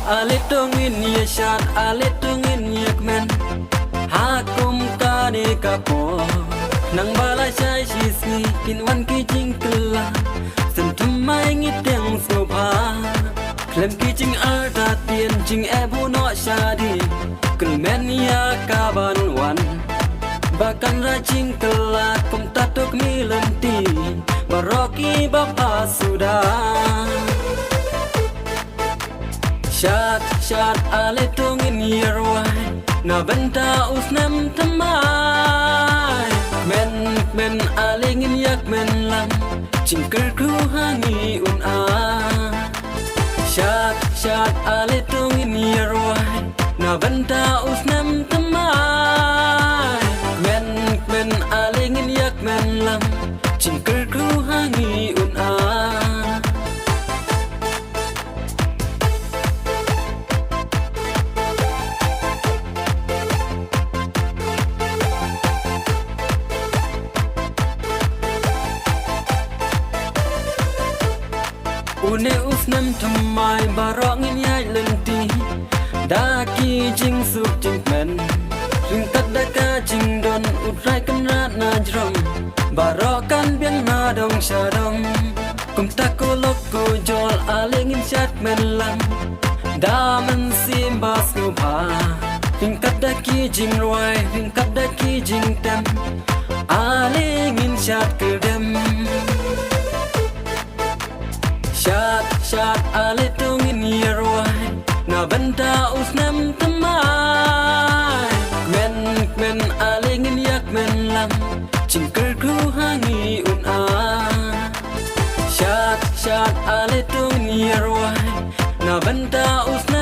Alitungin yashat alitungin yakmen Hakum kane kapo Nang balai syai shisni Kinwan kijing kela Sentumai ngiteng sopa Klem kijing arta tien Jing ebu no syadi Kelmen ya kaban wan Bahkan rajing kela Kum tatuk milenti Baroki bapa sudah Syat alitungin yarwai Na benta usnam tamai Men alingin yak men lam Cingker ku hangi un Syat alitungin yarwai Na benta usnam tamai Men alingin yak men lam Cingker ku hangi un Une usnam tamai barongin yai lenti Daki jing suk jing men Ring tat daka jing don utrai kan rat na jrom Barokan biang na dong syadong Kum tako loko jol alingin syat men lang Daman simbas ngupa Ring tat daki jing ruai Ring tat daki jing tem Alingin syat kedem Syat alitungin yarwai Na benta usnam tamai Men alingin yak men lam Cingker ku hangi un Syat alitungin yarwai Na benta usnam